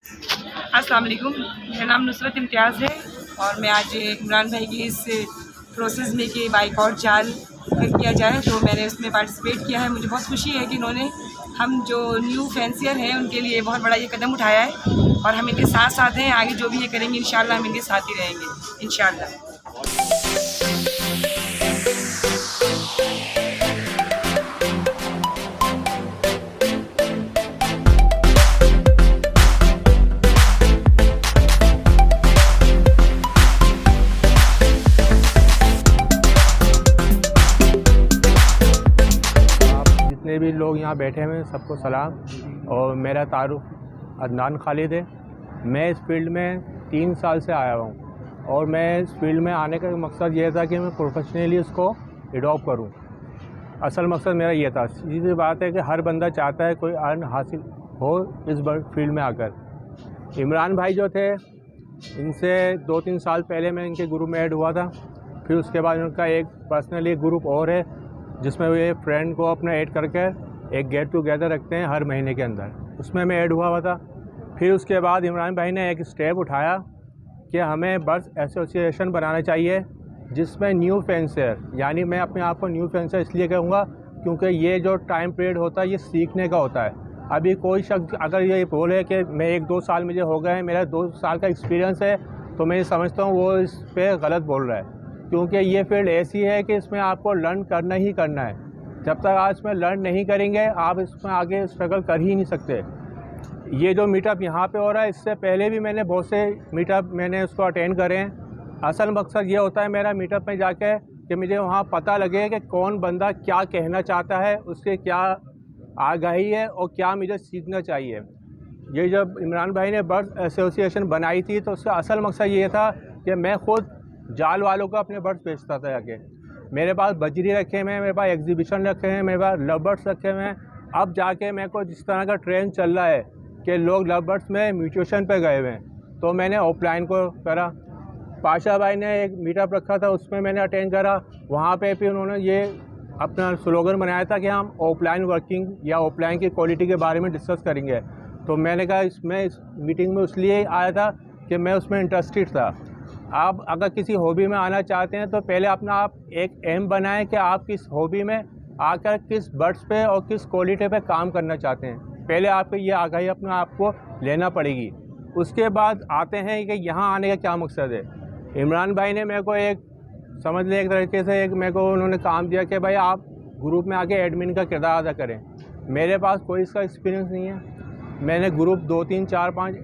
अस्सलाम वालेकुम, मेरा नाम नुसरत इम्तियाज़ है और मैं आज इमरान भाई की इस प्रोसेस में कि बाइकआउट जाल किया जाए तो मैंने उसमें पार्टिसिपेट किया है। मुझे बहुत खुशी है कि इन्होंने हम जो न्यू फैंसियर हैं उनके लिए बहुत बड़ा ये कदम उठाया है और हम इनके साथ साथ हैं। आगे जो भी ये करेंगे इंशाल्लाह हम इनके साथ ही रहेंगे इंशाल्लाह। जितने भी लोग यहाँ बैठे हुए हैं सबको सलाम। और मेरा तारुफ अदनान खालिद है। मैं इस फील्ड में 3 साल से आया हूँ और मैं इस फील्ड में आने का मकसद ये था कि मैं प्रोफेशनली उसको एडॉप्ट करूँ। असल मकसद मेरा ये था। सीधी बात है कि हर बंदा चाहता है कोई अर्न हासिल हो इस फील्ड में आकर। इमरान भाई जो थे इनसे 2-3 साल पहले मैं इनके ग्रुप में ऐड हुआ था। फिर उसके बाद उनका एक पर्सनली ग्रुप और है जिसमें वे फ्रेंड को अपना ऐड करके एक गेट टुगेदर रखते हैं हर महीने के अंदर, उसमें मैं ऐड हुआ था। फिर उसके बाद इमरान भाई ने एक स्टेप उठाया कि हमें बर्ड्स एसोसिएशन बनाना चाहिए जिसमें न्यू फेंसर, यानी मैं अपने आप को न्यू फेंसर इसलिए कहूँगा क्योंकि ये जो टाइम पीरियड होता है ये सीखने का होता है। अभी कोई शख्स अगर ये बोले कि मैं 1-2 साल मुझे हो गए हैं, मेरा 2 साल का एक्सपीरियंस है, तो मैं समझता हूँ वो इस पर गलत बोल रहा है। क्योंकि ये फील्ड ऐसी है कि इसमें आपको लर्न करना ही करना है। जब तक आप इसमें लर्न नहीं करेंगे आप इसमें आगे स्ट्रगल कर ही नहीं सकते। ये जो मीटअप यहाँ पे हो रहा है, इससे पहले भी मैंने बहुत से मीटअप मैंने उसको अटेंड करे हैं। असल मकसद ये होता है मेरा मीटअप में जाके कि मुझे वहाँ पता लगे कि कौन बंदा क्या कहना चाहता है, उसके क्या आगाही है और क्या मुझे सीखना चाहिए। ये जब इमरान भाई ने बर्ड्स एसोसिएशन बनाई थी तो उसका असल मकसद ये था कि मैं ख़ुद जाल वालों को अपने बर्ड्स बेचता था जाके। मेरे पास बजरी रखे हुए हैं, मेरे पास एग्जीबिशन रखे हैं, मेरे पास लव बर्ड्स रखे हुए हैं। अब जाके मेरे को जिस तरह का ट्रेंड चल रहा है कि लोग लव बर्ड्स में म्यूटेशन पे गए हुए हैं, तो मैंने ऑफलाइन को करा। पाशा भाई ने एक मीटअप रखा था, उसमें मैंने अटेंड करा। वहाँ पे भी उन्होंने ये अपना स्लोगन बनाया था कि हम ऑफलाइन वर्किंग या ऑफलाइन की क्वालिटी के बारे में डिस्कस करेंगे। तो मैंने कहा इसमें इस मीटिंग में इसलिए आया था कि मैं उसमें इंटरेस्टेड था। आप अगर किसी हॉबी में आना चाहते हैं तो पहले अपना आप एक एम बनाएं कि आप किस हॉबी में आकर किस बर्ड्स पे और किस क्वालिटी पे काम करना चाहते हैं। पहले आपको ये आगाही अपना आपको लेना पड़ेगी। उसके बाद आते हैं कि यहाँ आने का क्या मकसद है। इमरान भाई ने मेरे को एक समझ लें एक तरीके से एक मेरे को उन्होंने काम दिया कि भाई आप ग्रुप में आके एडमिन का किरदार अदा करें। मेरे पास कोई इसका एक्सपीरियंस नहीं है। मैंने ग्रुप 2-3-4-5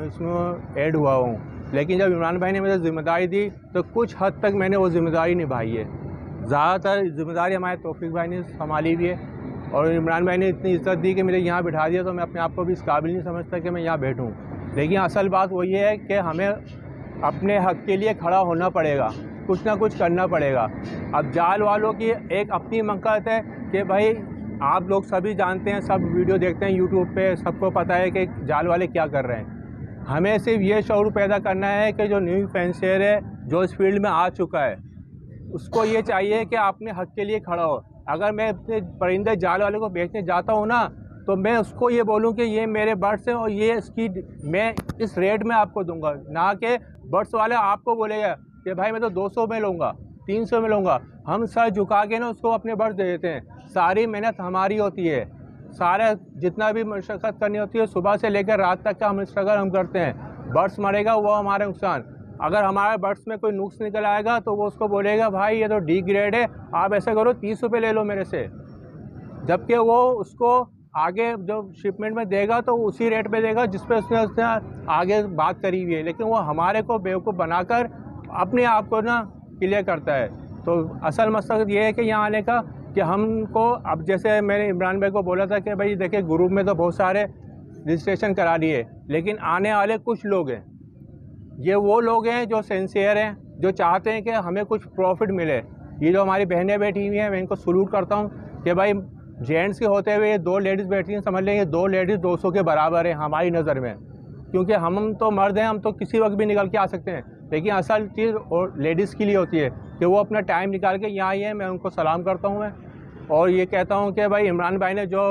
इसमें ऐड हुआ हूँ, लेकिन जब इमरान भाई ने मुझे ज़िम्मेदारी दी तो कुछ हद तक मैंने वो ज़िम्मेदारी निभाई है। ज़्यादातर ज़िम्मेदारी हमारे तौफीक भाई ने संभाली भी है और इमरान भाई ने इतनी इज़्ज़त दी कि मुझे यहाँ बिठा दिया, तो मैं अपने आप को भी इस काबिल नहीं समझता कि मैं यहाँ बैठूँ। लेकिन असल बात वो ये है कि हमें अपने हक़ के लिए खड़ा होना पड़ेगा, कुछ ना कुछ करना पड़ेगा। अब जाल वालों की एक अपनी मकसद है कि भाई आप लोग सभी जानते हैं, सब वीडियो देखते हैं यूट्यूब पे, सबको पता है कि जाल वाले क्या कर रहे हैं। हमें सिर्फ ये शऊर पैदा करना है कि जो न्यू फैंसियर है जो इस फील्ड में आ चुका है उसको ये चाहिए कि अपने हक़ के लिए खड़ा हो। अगर मैं अपने परिंदे जाल वाले को बेचने जाता हूँ ना, तो मैं उसको ये बोलूँ कि ये मेरे बर्ड्स हैं और ये इसकी मैं इस रेट में आपको दूंगा, ना कि बर्ड्स वाले आपको बोलेगा कि भाई मैं तो 200 में लूँगा, 300 में लूँगा। हम सर झुका के ना उसको अपने बर्ड्स दे देते हैं। सारी मेहनत हमारी होती है, सारा जितना भी मशक्क़त करनी होती है सुबह से लेकर रात तक का हम स्ट्रगल हम करते हैं। बर्ड्स मरेगा वो हमारा नुकसान। अगर हमारे बर्ड्स में कोई नुक्स निकल आएगा तो वो उसको बोलेगा भाई ये तो डी ग्रेड है, आप ऐसे करो 30 रुपये ले लो मेरे से, जबकि वो उसको आगे जब शिपमेंट में देगा तो उसी रेट पे देगा जिस पे उसने आगे बात करी हुई है। लेकिन वो हमारे को बेवकूफ़ बनाकर अपने आप को ना क्लियर करता है। तो असल मकसद ये है कि यहाँ आने का कि हमको अब जैसे मैंने इमरान भाई को बोला था कि भाई देखिए ग्रुप में तो बहुत सारे रजिस्ट्रेशन करा लिए, लेकिन आने वाले कुछ लोग हैं, ये वो लोग हैं जो सिंसियर हैं, जो चाहते हैं कि हमें कुछ प्रॉफिट मिले। ये जो हमारी बहनें बैठी हुई हैं मैं इनको सलूट करता हूँ कि भाई जेंट्स के होते हुए ये 2 लेडीज़ बैठी हैं, समझ लें ये 2 लेडीज़ 200 के बराबर है हमारी नज़र में, क्योंकि हम तो मर्द हैं, हम तो किसी वक्त भी निकल के आ सकते हैं। लेकिन असल चीज़ और लेडीज़ के लिए होती है कि वो अपना टाइम निकाल के यहाँ आई है। मैं उनको सलाम करता हूँ मैं, और ये कहता हूँ कि भाई इमरान भाई ने जो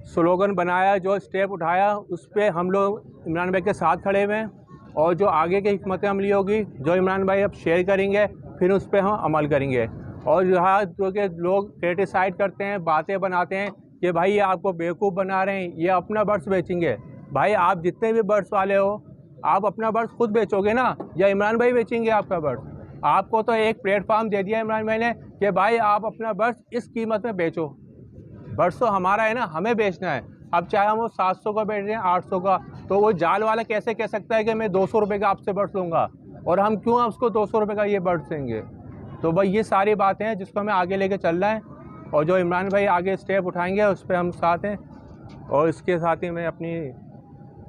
स्लोगन बनाया, जो स्टेप उठाया, उस पर हम लोग इमरान भाई के साथ खड़े हुए हैं। और जो आगे की हिकमत अमली होगी, जो इमरान भाई अब शेयर करेंगे, फिर उस पर हम अमल करेंगे। और यहाँ जो कि लोग क्रिटिसाइड करते हैं, बातें बनाते हैं कि भाई ये आपको बेवकूफ़ बना रहे हैं, ये अपना बर्ड्स बेचेंगे। भाई आप जितने भी बर्ड्स वाले हो, आप अपना बर्ड्स खुद बेचोगे ना, या इमरान भाई बेचेंगे आपका बर्ड्स? आपको तो एक प्लेटफॉर्म दे दिया इमरान भाई ने कि भाई आप अपना बर्ड्स इस कीमत में बेचो। बर्ड्स तो हमारा है ना, हमें बेचना है। अब चाहे हम वो 700 का बेच रहे हैं, 800 का, तो वो जाल वाला कैसे कह सकता है कि मैं 200 रुपये का आपसे बर्ड्स लूँगा, और हम क्यों उसको 200 रुपये का ये बर्ड्स देंगे? तो भाई ये सारी बातें हैं जिसको हमें आगे लेके चल रहा है, और जो इमरान भाई आगे स्टेप उठाएंगे उस पर हम साथ हैं। और इसके साथ ही मैं अपनी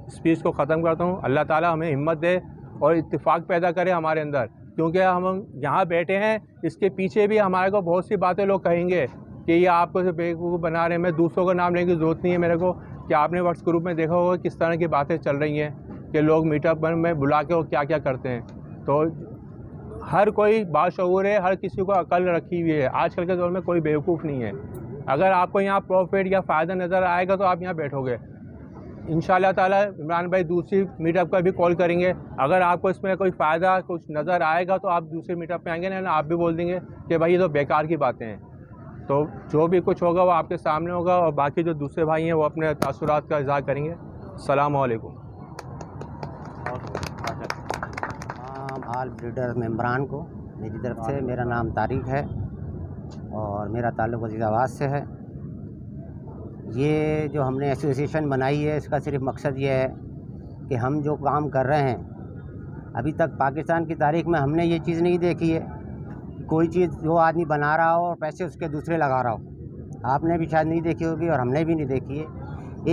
स्पीच को ख़त्म करता हूँ। अल्लाह ताला हमें हिम्मत दे और इत्तेफाक पैदा करे हमारे अंदर, क्योंकि हम यहाँ बैठे हैं, इसके पीछे भी हमारे को बहुत सी बातें लोग कहेंगे कि ये आपको बेवकूफ़ बना रहे हैं। मैं दूसरों का नाम लेने की ज़रूरत नहीं है मेरे को, कि आपने व्हाट्सएप ग्रुप में देखा होगा किस तरह की बातें चल रही हैं कि लोग मीटअप में बुला के वो क्या क्या करते हैं। तो हर कोई बाशऊर है, हर किसी को अकल रखी हुई है। आजकल के दौर में कोई बेवकूफ़ नहीं है। अगर आपको यहाँ प्रॉफिट या फ़ायदा नज़र आएगा तो आप यहाँ बैठोगे। इंशाल्लाह ताला इमरान भाई दूसरी मीटअप का भी कॉल करेंगे। अगर आपको इसमें कोई फ़ायदा कुछ नज़र आएगा तो आप दूसरी मीटअप में आएंगे ना, आप भी बोल देंगे कि भाई ये तो बेकार की बातें हैं। तो जो भी कुछ होगा वो आपके सामने होगा, और बाकी जो दूसरे भाई हैं वो अपने तासुरात का इज़हार करेंगे। अस्सलाम वालेकुम। ऑल ब्रीडर मेंबरान को मेरी तरफ से, मेरा नाम तारिक है और मेरा ताल्लुक़ वज़ीराबाद से है। ये जो हमने एसोसिएशन बनाई है, इसका सिर्फ मकसद ये है कि हम जो काम कर रहे हैं, अभी तक पाकिस्तान की तारीख़ में हमने ये चीज़ नहीं देखी है, कोई चीज़ जो आदमी बना रहा हो और पैसे उसके दूसरे लगा रहा हो। आपने भी शायद नहीं देखी होगी और हमने भी नहीं देखी है।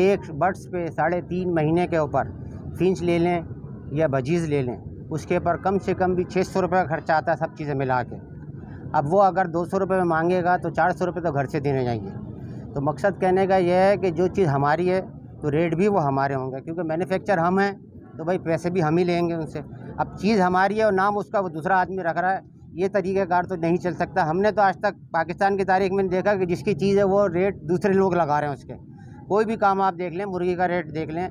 एक बर्ड्स पे 3.5 महीने के ऊपर फिंच ले लें या बजीज़ ले लें, उसके ऊपर कम से कम भी 600 रुपये का खर्चा आता है, सब चीज़ें मिला के। अब वो अगर 200 रुपये में मांगेगा तो 400 रुपये तो घर से देने जाएंगे। तो मकसद कहने का यह है कि जो चीज़ हमारी है तो रेट भी वो हमारे होंगे, क्योंकि मैन्युफैक्चर हम हैं तो भाई पैसे भी हम ही लेंगे उनसे। अब चीज़ हमारी है और नाम उसका वो दूसरा आदमी रख रहा है, ये तरीक़ेकार तो नहीं चल सकता। हमने तो आज तक पाकिस्तान की तारीख़ में देखा कि जिसकी चीज़ है वो रेट दूसरे लोग लगा रहे हैं उसके। कोई भी काम आप देख लें, मुर्गी का रेट देख लें,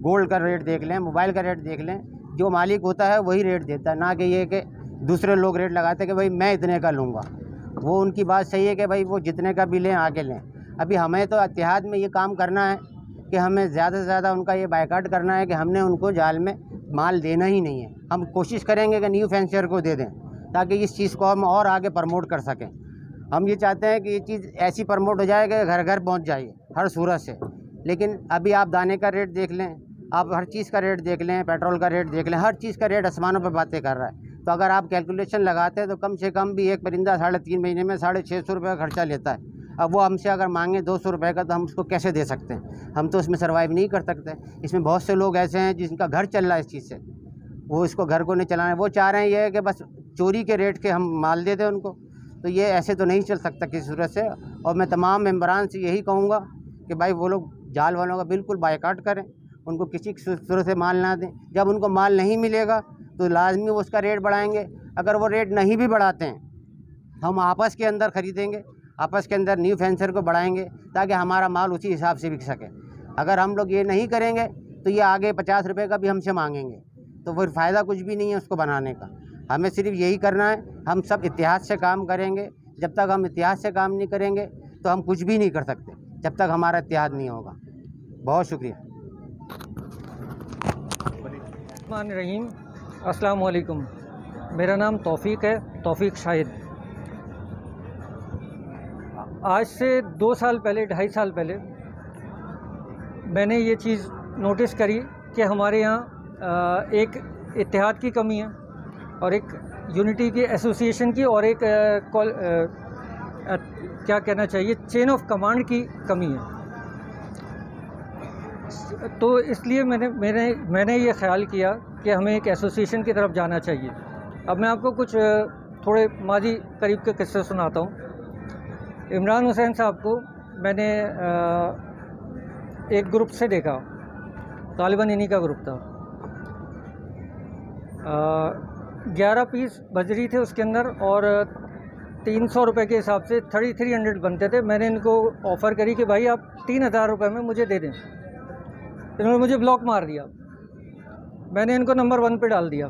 गोल्ड का रेट देख लें, मोबाइल का रेट देख लें, जो मालिक होता है वही रेट देता है, ना कि ये कि दूसरे लोग रेट लगाते हैं कि भाई मैं इतने का लूँगा। वो उनकी बात सही है कि भाई वो जितने का भी लें आगे लें। अभी हमें तो इत्तेहाद में ये काम करना है कि हमें ज़्यादा से ज़्यादा उनका ये बायकाट करना है कि हमने उनको जाल में माल देना ही नहीं है। हम कोशिश करेंगे कि न्यू फैंसियर को दे दें, ताकि इस चीज़ को हम और आगे प्रमोट कर सकें। हम ये चाहते हैं कि ये चीज़ ऐसी प्रमोट हो जाए कि घर घर पहुँच जाए हर सूरत से। लेकिन अभी आप दाने का रेट देख लें, आप हर चीज़ का रेट देख लें, पेट्रोल का रेट देख लें, हर चीज़ का रेट आसमानों पर बातें कर रहा है। तो अगर आप कैलकुलेशन लगाते हैं तो कम से कम भी एक परिंदा 3.5 महीने में 650 रुपये का खर्चा लेता है। अब वो हमसे अगर मांगे 200 रुपये का, तो हम उसको कैसे दे सकते हैं? हम तो इसमें सर्वाइव नहीं कर सकते। इसमें बहुत से लोग ऐसे हैं जिनका घर चल रहा है इस चीज़ से, वो इसको घर को नहीं चलाना, वो चाह रहे हैं ये कि बस चोरी के रेट के हम माल दे दें उनको। तो ये ऐसे तो नहीं चल सकता किसी सूरत से। और मैं तमाम मेंबरान से यही कहूँगा कि भाई वो लोग जाल वालों का बिल्कुल बायकाट करें, उनको किसी सूरत से माल ना दें। जब उनको माल नहीं मिलेगा तो लाजमी वो उसका रेट बढ़ाएंगे। अगर वो रेट नहीं भी बढ़ाते हैं, हम आपस के अंदर ख़रीदेंगे, आपस के अंदर न्यू फैंसर को बढ़ाएंगे, ताकि हमारा माल उसी हिसाब से बिक सके। अगर हम लोग ये नहीं करेंगे तो ये आगे 50 रुपये का भी हमसे मांगेंगे, तो फिर फ़ायदा कुछ भी नहीं है उसको बनाने का। हमें सिर्फ यही करना है, हम सब इत्तेहाद से काम करेंगे। जब तक हम इत्तेहाद से काम नहीं करेंगे तो हम कुछ भी नहीं कर सकते, जब तक हमारा इत्तेहाद नहीं होगा। बहुत शुक्रिया। रहीम, अस्सलाम वालेकुम। मेरा नाम तौफ़ीक है, तौफ़ीक शाहिद। आज से 2 साल पहले, 2.5 साल पहले मैंने ये चीज़ नोटिस करी कि हमारे यहाँ एक इत्तेहाद की कमी है और एक यूनिटी की एसोसिएशन की, और एक क्या कहना चाहिए, चेन ऑफ कमांड की कमी है। तो इसलिए मैंने ये ख्याल किया कि हमें एक एसोसिएशन की तरफ जाना चाहिए। अब मैं आपको कुछ थोड़े मादी करीब के किस्से सुनाता हूँ। इमरान हुसैन साहब को मैंने एक ग्रुप से देखा, तालिबान इन्हीं का ग्रुप था। 11 पीस बजरी थे उसके अंदर, और 300 रुपये के हिसाब से 3300 बनते थे। मैंने इनको ऑफ़र करी कि भाई आप 3000 रुपये में मुझे दे दें। इन्होंने मुझे ब्लॉक मार दिया। मैंने इनको नंबर 1 पे डाल दिया।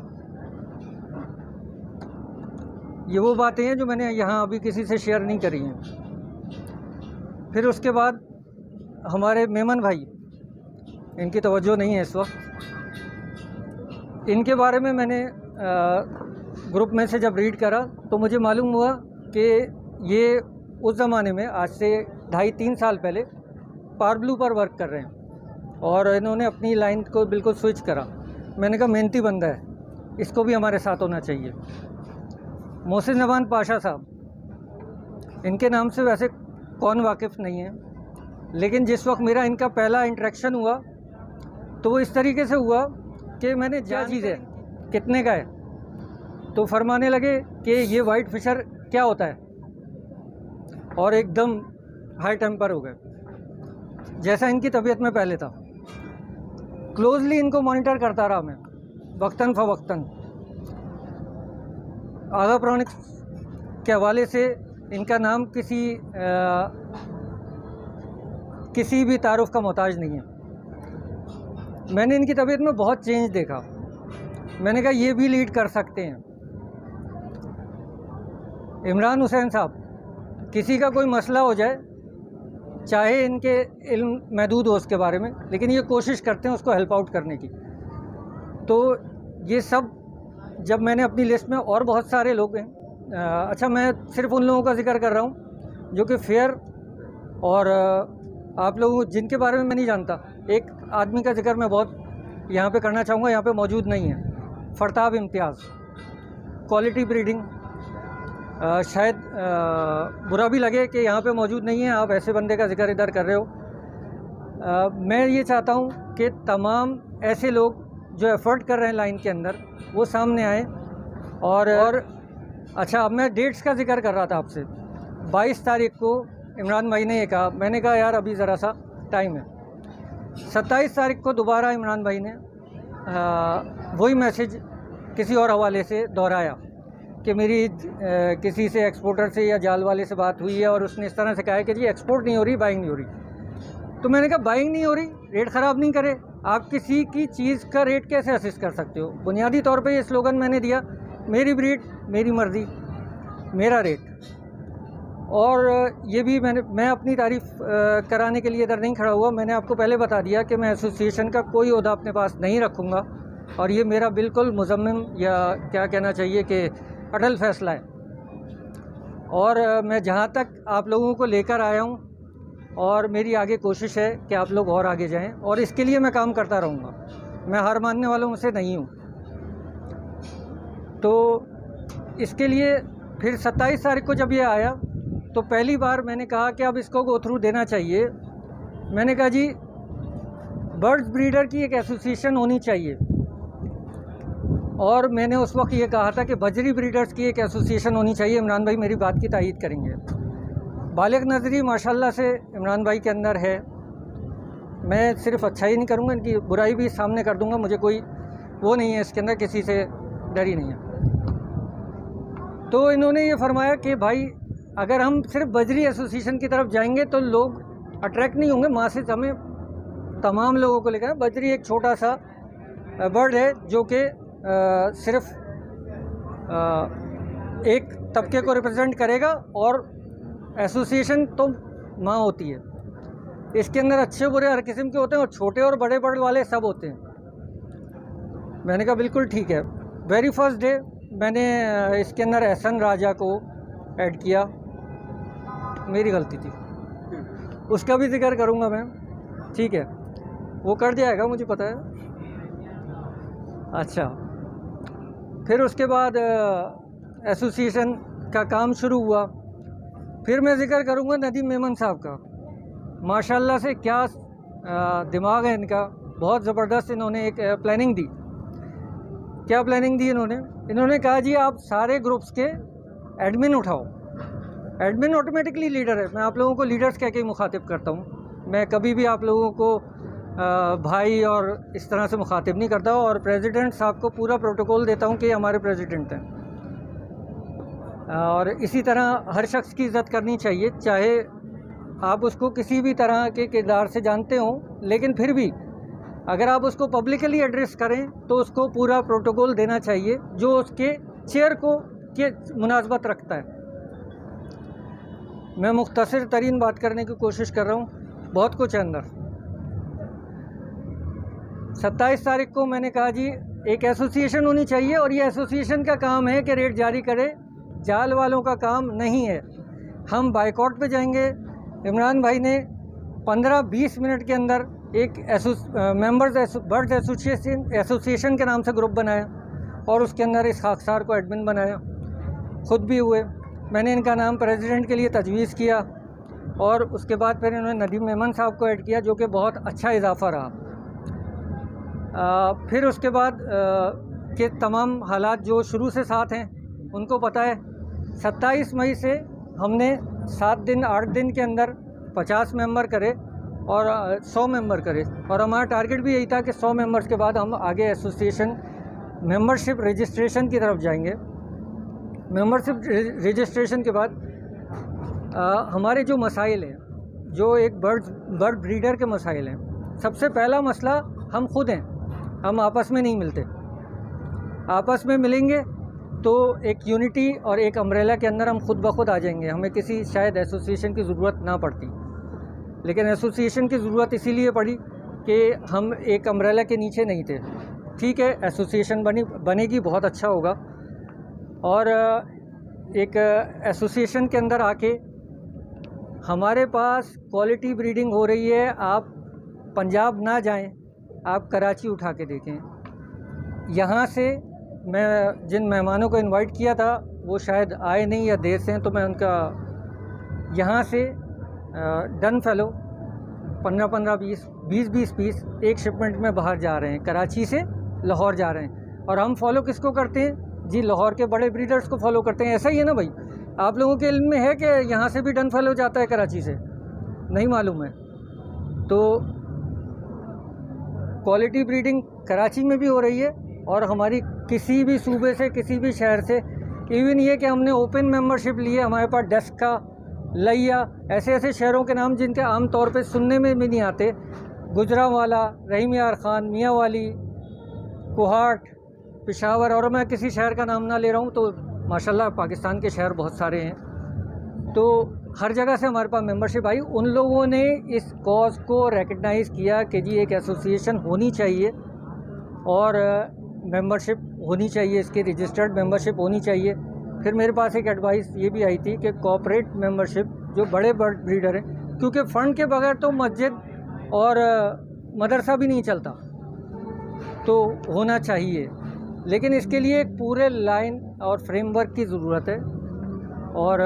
ये वो बातें हैं जो मैंने यहाँ अभी किसी से शेयर नहीं करी हैं। फिर उसके बाद हमारे मेमन भाई, इनकी तवज्जो नहीं है इस वक्त, इनके बारे में मैंने ग्रुप में से जब रीड करा तो मुझे मालूम हुआ कि ये उस ज़माने में, आज से 2.5-3 साल पहले, पावर ब्लू पर वर्क कर रहे हैं और इन्होंने अपनी लाइन को बिल्कुल स्विच करा। मैंने कहा मेहनती बंदा है, इसको भी हमारे साथ होना चाहिए। मोहसिन जमान पाशा साहब, इनके नाम से वैसे कौन वाकिफ़ नहीं है, लेकिन जिस वक्त मेरा इनका पहला इंटरेक्शन हुआ तो वो इस तरीके से हुआ कि मैंने क्या चीज़ है, कितने का है, तो फरमाने लगे कि ये वाइट फिशर क्या होता है, और एकदम हाई टेम्पर हो गए जैसा इनकी तबीयत में पहले था। क्लोजली इनको मॉनिटर करता रहा मैं, वक्तन फ़वक्तन। आगा प्रोनिक्स के हवाले से इनका नाम किसी भी तारुफ का मोहताज नहीं है। मैंने इनकी तबीयत में बहुत चेंज देखा। मैंने कहा ये भी लीड कर सकते हैं। इमरान हुसैन साहब, किसी का कोई मसला हो जाए, चाहे इनके इल्म महदूद हो उसके बारे में, लेकिन ये कोशिश करते हैं उसको हेल्प आउट करने की। तो ये सब जब मैंने अपनी लिस्ट में, और बहुत सारे लोग हैं, अच्छा मैं सिर्फ उन लोगों का जिक्र कर रहा हूँ जो कि फेयर, और आप लोग जिनके बारे में मैं नहीं जानता। एक आदमी का जिक्र मैं बहुत यहाँ पे करना चाहूँगा, यहाँ पे मौजूद नहीं है, फरताब इम्तियाज़, क्वालिटी ब्रीडिंग। शायद बुरा भी लगे कि यहाँ पे मौजूद नहीं है, आप ऐसे बंदे का जिक्र इधर कर रहे हो। मैं ये चाहता हूँ कि तमाम ऐसे लोग जो एफ़र्ट कर रहे हैं लाइन के अंदर, वो सामने आए। और अच्छा, अब मैं डेट्स का जिक्र कर रहा था आपसे। 22 तारीख को इमरान भाई ने ये कहा, मैंने कहा यार अभी ज़रा सा टाइम है। 27 तारीख को दोबारा इमरान भाई ने वही मैसेज किसी और हवाले से दोहराया कि मेरी किसी से एक्सपोर्टर से या जाल वाले से बात हुई है और उसने इस तरह से कहा है कि जी एक्सपोर्ट नहीं हो रही, बाइंग नहीं हो रही। तो मैंने कहा बाइंग नहीं हो रही, रेट ख़राब नहीं करे, आप किसी की चीज़ का रेट कैसे असिस्ट कर सकते हो। बुनियादी तौर पे ये स्लोगन मैंने दिया, मेरी ब्रीड मेरी मर्ज़ी मेरा रेट। और ये भी मैं अपनी तारीफ़ कराने के लिए इधर नहीं खड़ा हुआ। मैंने आपको पहले बता दिया कि मैं एसोसिएशन का कोई ओहदा अपने पास नहीं रखूँगा, और ये मेरा बिल्कुल मुज़म्मिम, या क्या कहना चाहिए कि अटल फ़ैसला है। और मैं जहाँ तक आप लोगों को लेकर आया हूँ, और मेरी आगे कोशिश है कि आप लोग और आगे जाएं, और इसके लिए मैं काम करता रहूँगा। मैं हार मानने वालों में से नहीं हूँ। तो इसके लिए फिर 27 तारीख को जब ये आया तो पहली बार मैंने कहा कि अब इसको गो थ्रू देना चाहिए। मैंने कहा जी बर्ड्स ब्रीडर की एक एसोसिएशन होनी चाहिए, और मैंने उस वक्त ये कहा था कि बजरी ब्रीडर्स की एक एसोसिएशन होनी चाहिए। इमरान भाई मेरी बात की तायीद करेंगे। बालिग नज़री माशाल्लाह से इमरान भाई के अंदर है। मैं सिर्फ अच्छा ही नहीं करूँगा, इनकी बुराई भी सामने कर दूँगा। मुझे कोई वो नहीं है इसके अंदर, किसी से डर ही नहीं है। तो इन्होंने ये फरमाया कि भाई अगर हम सिर्फ बजरी एसोसिएशन की तरफ जाएंगे तो लोग अट्रैक्ट नहीं होंगे, मासेस हमें तमाम लोगों को लेकर। बजरी एक छोटा सा बर्ड है जो कि सिर्फ एक तबके को रिप्रेजेंट करेगा, और एसोसिएशन तो माँ होती है। इसके अंदर अच्छे बुरे हर किस्म के होते हैं, और छोटे और बड़े बर्ड वाले सब होते हैं। मैंने कहा बिल्कुल ठीक है। वेरी फर्स्ट डे मैंने इसके अंदर एहसन राजा को ऐड किया, मेरी गलती थी, उसका भी जिक्र करूँगा मैं, ठीक है, वो कर जाएगा मुझे पता है। अच्छा, फिर उसके बाद एसोसिएशन का काम शुरू हुआ। फिर मैं जिक्र करूँगा नदीम मेमन साहब का। माशाल्लाह से क्या दिमाग है इनका, बहुत ज़बरदस्त। इन्होंने एक प्लानिंग दी। क्या प्लानिंग दी इन्होंने कहा जी आप सारे ग्रुप्स के एडमिन उठाओ। एडमिन ऑटोमेटिकली लीडर है। मैं आप लोगों को लीडर्स कह के ही मुखातिब करता हूँ। मैं कभी भी आप लोगों को भाई और इस तरह से मुखातिब नहीं करता, और प्रेसिडेंट साहब को पूरा प्रोटोकॉल देता हूँ कि हमारे प्रेसिडेंट हैं। और इसी तरह हर शख्स की इज़्ज़त करनी चाहिए, चाहे आप उसको किसी भी तरह के किरदार से जानते हों, लेकिन फिर भी अगर आप उसको पब्लिकली एड्रेस करें तो उसको पूरा प्रोटोकॉल देना चाहिए जो उसके चेयर को के मुनासबत रखता है। मैं मुख्तसर तरीन बात करने की कोशिश कर रहा हूँ, बहुत कुछ है अंदर। 27 तारीख को मैंने कहा जी एक एसोसिएशन होनी चाहिए और ये एसोसिएशन का काम है कि रेट जारी करे, जाल वालों का काम नहीं है। हम बाइकआउट पे जाएंगे। इमरान भाई ने 15-20 मिनट के अंदर एक मेंबर्स बर्ड्स एसोसिएशन के नाम से ग्रुप बनाया और उसके अंदर इस खाकसार को एडमिन बनाया, ख़ुद भी हुए। मैंने इनका नाम प्रेसिडेंट के लिए तजवीज़ किया और उसके बाद फिर इन्होंने नदीम मेमन साहब को ऐड किया, जो कि बहुत अच्छा इजाफ़ा रहा। फिर उसके बाद के तमाम हालात जो शुरू से साथ हैं उनको पता है। 27 मई से हमने 7 दिन 8 दिन के अंदर 50 मेंबर करे और 100 मेंबर करे और हमारा टारगेट भी यही था कि 100 मेंबर्स के बाद हम आगे एसोसिएशन मेंबरशिप रजिस्ट्रेशन की तरफ जाएंगे। मेंबरशिप रजिस्ट्रेशन के बाद हमारे जो मसाइल हैं, जो एक बर्ड ब्रीडर के मसाइल हैं, सबसे पहला मसला हम खुद हैं, हम आपस में नहीं मिलते। आपस में मिलेंगे तो एक यूनिटी और एक अम्ब्रेला के अंदर हम खुद ब खुद आ जाएंगे, हमें किसी शायद एसोसिएशन की ज़रूरत ना पड़ती। लेकिन एसोसिएशन की ज़रूरत इसीलिए पड़ी कि हम एक अम्ब्रेला के नीचे नहीं थे। ठीक है, एसोसिएशन बनेगी, बहुत अच्छा होगा। और एक एसोसिएशन के अंदर आके हमारे पास क्वालिटी ब्रीडिंग हो रही है। आप पंजाब ना जाएं, आप कराची उठा के देखें। यहाँ से मैं जिन मेहमानों को इनवाइट किया था वो शायद आए नहीं या देर से हैं, तो मैं उनका यहाँ से डन फेलो 15-15, 20-20 पीस एक शिपमेंट में बाहर जा रहे हैं, कराची से लाहौर जा रहे हैं। और हम फॉलो किसको करते हैं जी? लाहौर के बड़े ब्रीडर्स को फॉलो करते हैं। ऐसा ही है ना भाई? आप लोगों के इल्म में है कि यहाँ से भी डन फेलो जाता है कराची से? नहीं मालूम है। तो क्वालिटी ब्रीडिंग कराची में भी हो रही है और हमारी किसी भी सूबे से, किसी भी शहर से, इवन ये कि हमने ओपन मेंबरशिप ली है। हमारे पास डस्का, लिया, ऐसे ऐसे शहरों के नाम जिनके आम तौर पे सुनने में भी नहीं आते, गुजरांवाला, रहीम यार ख़ान, मियांवाली, कोहाट, पेशावर, और मैं किसी शहर का नाम ना ले रहा हूँ तो माशाल्लाह पाकिस्तान के शहर बहुत सारे हैं। तो हर जगह से हमारे पास मेंबरशिप आई। उन लोगों ने इस कॉज को रिकग्नाइज़ किया कि जी एक एसोसिएशन होनी चाहिए और मेंबरशिप होनी चाहिए, इसकी रजिस्टर्ड मेंबरशिप होनी चाहिए। फिर मेरे पास एक एडवाइस ये भी आई थी कि कॉर्पोरेट मेंबरशिप जो बड़े बर्ड ब्रीडर हैं, क्योंकि फ़ंड के बगैर तो मस्जिद और मदरसा भी नहीं चलता, तो होना चाहिए। लेकिन इसके लिए एक पूरे लाइन और फ्रेमवर्क की ज़रूरत है और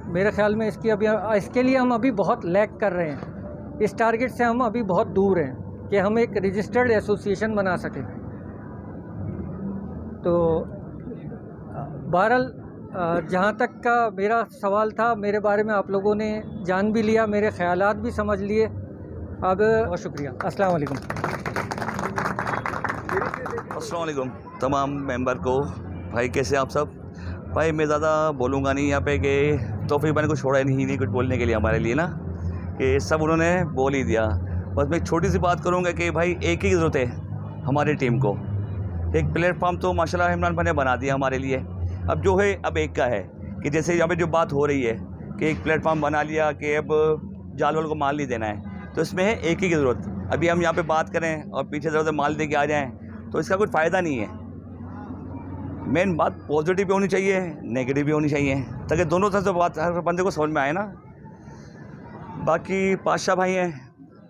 मेरे ख़्याल में इसके लिए हम अभी बहुत लैग कर रहे हैं। इस टारगेट से हम अभी बहुत दूर हैं कि हम एक रजिस्टर्ड एसोसिएशन बना सकें। तो बहरहाल जहाँ तक का मेरा सवाल था, मेरे बारे में आप लोगों ने जान भी लिया, मेरे ख़यालात भी समझ लिए। अब बहुत शुक्रिया। अस्सलाम वालेकुम। अस्सलाम वालेकुम तमाम मेंबर को। भाई कैसे आप सब? भाई मैं ज़्यादा बोलूँगा नहीं यहाँ पे कि तौफीक भाई ने कुछ छोड़ा ही नहीं कुछ बोलने के लिए हमारे लिए ना, कि सब उन्होंने बोल ही दिया। बस मैं एक छोटी सी बात करूँगा कि भाई एक ही ज़रूरत है हमारी टीम को। एक प्लेटफॉर्म तो माशाल्लाह इमरान भाई ने बना दिया हमारे लिए। अब जो है अब एक का है कि जैसे यहाँ पे जो बात हो रही है कि एक प्लेटफॉर्म बना लिया कि अब जाल वालों को माल नहीं देना है, तो इसमें है एक ही की ज़रूरत। अभी हम यहाँ पे बात करें और पीछे ज़रूरत माल दे के आ जाएँ तो इसका कोई फ़ायदा नहीं है। मेन बात पॉजिटिव भी होनी चाहिए, नेगेटिव भी होनी चाहिए, ताकि दोनों तरफ से बात हर बंदे को समझ में आए ना। बाकी पातशाह भाई हैं,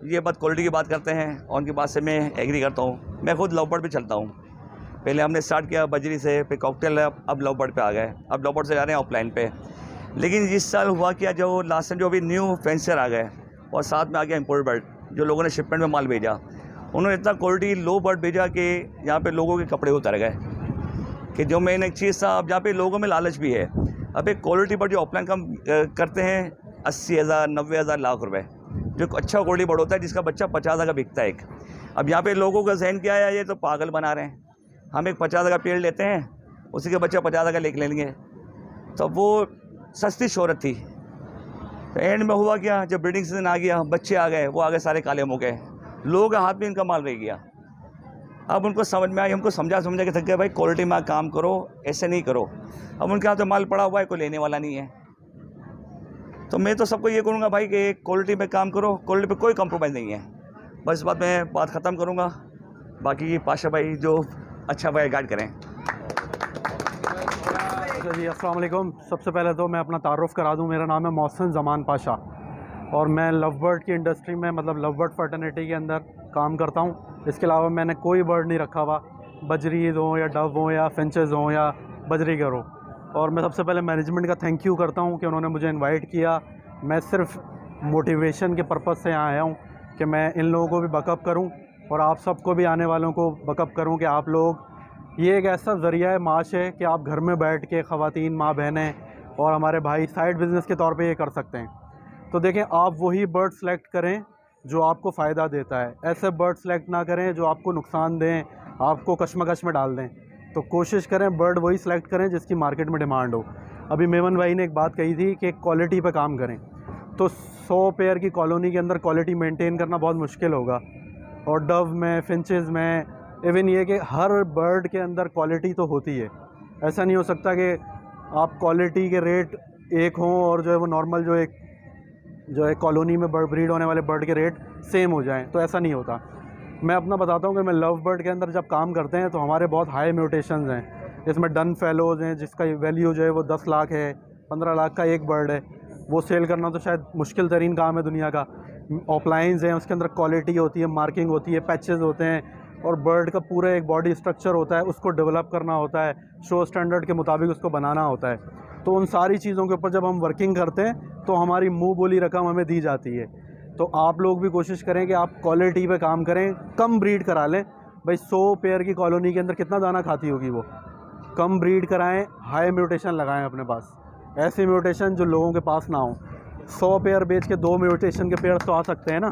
ये बात क्वालिटी की बात करते हैं और उनकी बात से मैं एग्री करता हूँ। मैं खुद लवबर्ड पे चलता हूँ। पहले हमने स्टार्ट किया बजरी से, फिर कॉकटेल, अब लवबर्ड पे आ गए। अब लवबर्ड से जा रहे हैं ऑफलाइन पे। लेकिन इस साल हुआ क्या, जो लास्ट टाइम जो अभी न्यू फेंसर आ गए और साथ में आ गया इम्पोर्ट बर्ड, जो लोगों ने शिपमेंट में माल भेजा, उन्होंने इतना क्वालिटी लो बर्ड भेजा कि यहाँ पे लोगों के कपड़े उतर गए। कि जो मेन एक चीज़ था, अब जहाँ पे लोगों में लालच भी है। अब एक क्वालिटी बर्ड जो ऑफलाइन कम करते हैं 80,000, 90,000, लाख रुपए, जो अच्छा क्वालिटी बर्ड होता है जिसका बच्चा 50,000 का बिकता है एक। अब यहाँ पे लोगों का जहन क्या है, ये तो पागल बना रहे हैं। हम एक 50,000 का पेड़ लेते हैं, उसी के बच्चा 50,000 का लेके लेंगे। तो वो सस्ती शोहरत थी। तो एंड में हुआ क्या, जब ब्रीडिंग सीजन आ गया, बच्चे आ गए, वो आ गए सारे काले मुँह के, लोगों के हाथ में इनका माल रह गया। अब उनको समझ में आई, हमको समझा के थक गया, भाई क्वालिटी में काम करो, ऐसे नहीं करो। अब उनके हाथ में माल पड़ा हुआ है, कोई लेने वाला नहीं है। तो मैं तो सबको ये करूँगा भाई कि क्वालिटी में काम करो, क्वालिटी पे कोई कॉम्प्रोमाइज़ नहीं है। बस इस बात में बात ख़त्म करूँगा, बाकी पाशा भाई जो अच्छा भाई गाइड करें। जी अस्सलाम वालेकुम। सबसे पहले तो मैं अपना तारुफ़ करा दूं, मेरा नाम है मोहसिन ज़मान पाशा और मैं लव बर्ड की इंडस्ट्री में मतलब लव बर्ड फर्टर्निटी के अंदर काम करता हूं। इसके अलावा मैंने कोई बर्ड नहीं रखा हुआ, बजरीद हो या डव हो या फिंचेस हो या बजरीगर हो। और मैं सबसे पहले मैनेजमेंट का थैंक यू करता हूं कि उन्होंने मुझे इनवाइट किया। मैं सिर्फ मोटिवेशन के पर्पज़ से यहाँ आया हूँ कि मैं इन लोगों को भी बकअप करूँ और आप सबको भी आने वालों को बकअप करूँ कि आप लोग, ये एक ऐसा ज़रिया माश है कि आप घर में बैठ के ख़वातीन, माँ बहनें और हमारे भाई साइड बिज़नेस के तौर पे ये कर सकते हैं। तो देखें, आप वही बर्ड सेलेक्ट करें जो आपको फ़ायदा देता है, ऐसे बर्ड सेलेक्ट ना करें जो आपको नुकसान दें, आपको कशमकश में डाल दें। तो कोशिश करें बर्ड वही सेलेक्ट करें जिसकी मार्केट में डिमांड हो। अभी मेमन भाई ने एक बात कही थी कि क्वालिटी पे काम करें, तो 100 पेयर की कॉलोनी के अंदर क्वालिटी मेंटेन करना बहुत मुश्किल होगा। और डव में, फिंचेस में, इवन ये कि हर बर्ड के अंदर क्वालिटी तो होती है। ऐसा नहीं हो सकता कि आप क्वालिटी के रेट एक हों और जो है वो नॉर्मल जो है कॉलोनी में बर्ड ब्रीड होने वाले बर्ड के रेट सेम हो जाएं, तो ऐसा नहीं होता। मैं अपना बताता हूँ कि मैं लव बर्ड के अंदर जब काम करते हैं तो हमारे बहुत हाई म्यूटेशंस हैं। इसमें डन फेलोज़ हैं जिसका वैल्यू जो है वो 10 लाख है, 15 लाख का एक बर्ड है। वो सेल करना तो शायद मुश्किल तरीन काम है दुनिया का। ऑफलाइंस हैं, उसके अंदर क्वालिटी होती है, मार्किंग होती है, पैचेस होते हैं और बर्ड का पूरा एक बॉडी स्ट्रक्चर होता है, उसको डेवलप करना होता है, शो स्टैंडर्ड के मुताबिक उसको बनाना होता है। तो उन सारी चीज़ों के ऊपर जब हम वर्किंग करते हैं तो हमारी मुँह बोली रकम हमें दी जाती है। तो आप लोग भी कोशिश करें कि आप क्वालिटी पे काम करें, कम ब्रीड करा लें। भाई 100 पेयर की कॉलोनी के अंदर कितना दाना खाती होगी वो, कम ब्रीड कराएं, हाई म्यूटेशन लगाएं अपने पास, ऐसी म्यूटेशन जो लोगों के पास ना हो। 100 पेयर बेच के 2 म्यूटेशन के पेयर तो आ सकते हैं ना।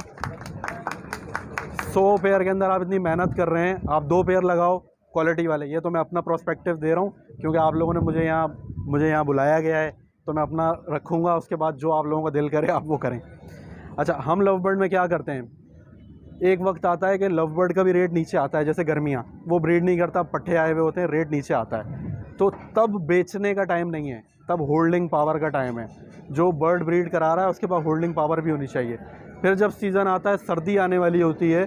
100 पेयर के अंदर आप इतनी मेहनत कर रहे हैं, आप 2 पेयर लगाओ क्वालिटी वाले। ये तो मैं अपना प्रोस्पेक्टिव दे रहा हूँ क्योंकि आप लोगों ने मुझे यहाँ बुलाया गया है, तो मैं अपना रखूँगा। उसके बाद जो आप लोगों का दिल करे आप वो करें। अच्छा, हम लव बर्ड में क्या करते हैं, एक वक्त आता है कि लव बर्ड का भी रेट नीचे आता है। जैसे गर्मियाँ, वो ब्रीड नहीं करता, पट्टे आए हुए होते हैं, रेट नीचे आता है। तो तब बेचने का टाइम नहीं है, तब होल्डिंग पावर का टाइम है। जो बर्ड ब्रीड करा रहा है उसके पास होल्डिंग पावर भी होनी चाहिए। फिर जब सीज़न आता है, सर्दी आने वाली होती है,